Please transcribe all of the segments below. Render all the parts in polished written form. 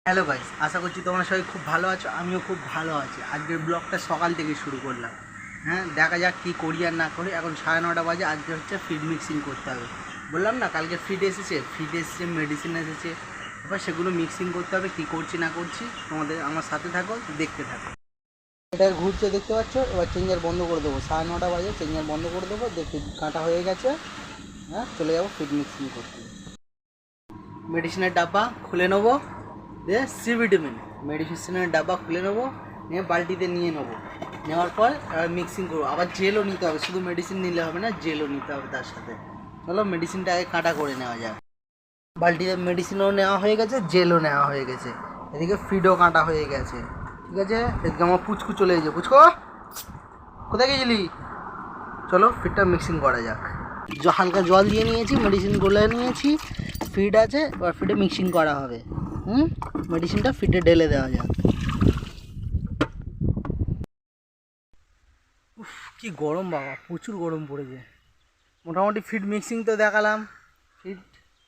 Hello guys, আশা করছি তোমরা সবাই খুব ভালো আছো। আমিও খুব ভালো আছি। আজকের ব্লগটা সকাল থেকে শুরু করলাম। দেখা যাক কী করি আর না করি। এখন 9:30 বাজে। আজকে হচ্ছে ফিড মিক্সিং করতে হবে। বললাম না কালকে ফিড এসেছে, মেডিসিন এসেছে। এবার সেগুলো মিক্সিং করতে হবে। কী করছি না করছি তোমাদের আমার সাথে থাকো, দেখতে থাকো। এটা ঘুরছে দেখতে পাচ্ছ। এবার চেঞ্জার বন্ধ করে দেবো। 9:30 বাজে, চেঞ্জার বন্ধ করে দেবো। দেখি কাটা হয়ে গেছে। চলে যাবো ফিড মিক্সিং করতে। মেডিসিনের ডাব্বা খুলে নেবো, দিয়ে সি ভিটামিন মেডিসিনের ডাব্বা খুলে নেবো, নিয়ে বালতিতে নিয়ে নেবো। নেওয়ার পর মিক্সিং করবো। আবার জেলও নিতে হবে, শুধু মেডিসিন নিলে হবে না, জেলও নিতে হবে তার সাথে। চলো মেডিসিনটা আগে কাটা করে নেওয়া যাক। বালতিতে মেডিসিনও নেওয়া হয়ে গেছে, জেলও নেওয়া হয়ে গেছে। এদিকে ফিডও কাটা হয়ে গেছে। ঠিক আছে, এদিকে আমার পুচকু চলে গেছে। পুচকো কোথায় গেছিলি? চলো ফিডটা মিক্সিং করা যাক। হালকা জল দিয়ে নিয়েছি, মেডিসিন গলে নিয়েছি, ফিড আছে। এবার ফিডে মিক্সিং করা হবে। মেডিসিনটা ফিডে ঢেলে দেওয়া যাক। উফ, কি গরম বাবা, প্রচুর গরম পড়েছে। মোটামুটি ফিড মিক্সিং তো দেখালাম। ফিড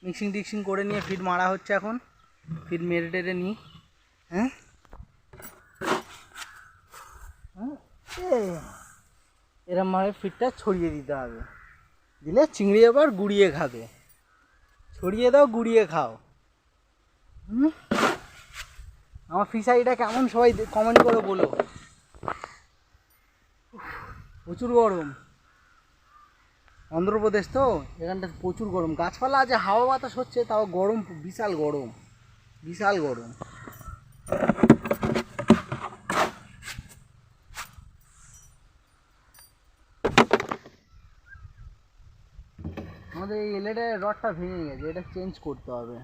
মিক্সিং করে নিয়ে ফিড মারা হচ্ছে এখন। ফিড মেরে টেরে নিই। এরমভাবে ফিডটা ছড়িয়ে দিতে হবে, দিলে চিংড়ি আবার গুড়িয়ে খাবে। ছড়িয়ে দাও, গুড়িয়ে খাও। আমার ফিশারিটা কেমন সবাই কমেন্ট করে বলো। প্রচুর গরম। অন্ধ্রপ্রদেশ তো, এখানটা প্রচুর গরম। গাছপালা আছে, হাওয়া বাতাস হচ্ছে, তাও গরম, বিশাল গরম, বিশাল গরম। আমাদের এই এলএডের রডটা ভেঙে গেছে, এটা চেঞ্জ করতে হবে।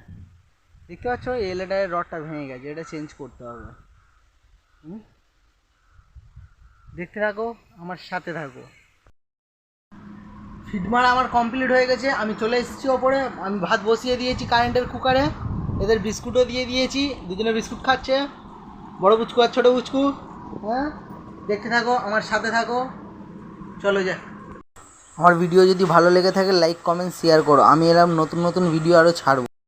দেখতে পাচ্ছ এলএডের রডটা ভেঙে গেছে, এটা চেঞ্জ করতে হবে। দেখতে থাকো, আমার সাথে থাকো। ফিড মারা আমার কমপ্লিট হয়ে গেছে। আমি চলে এসেছি ওপরে। আমি ভাত বসিয়ে দিয়েছি কারেন্টের কুকারে। এদের বিস্কুটও দিয়ে দিয়েছি, দুজনে বিস্কুট খাচ্ছে, বড় বুচকু আর ছোটো বুচকু। দেখতে থাকো, আমার সাথে থাকো। চলো যা। আমার ভিডিও যদি ভালো লেগে থাকে লাইক কমেন্ট শেয়ার করো। আমি এরকম নতুন নতুন ভিডিও আরও ছাড়বো।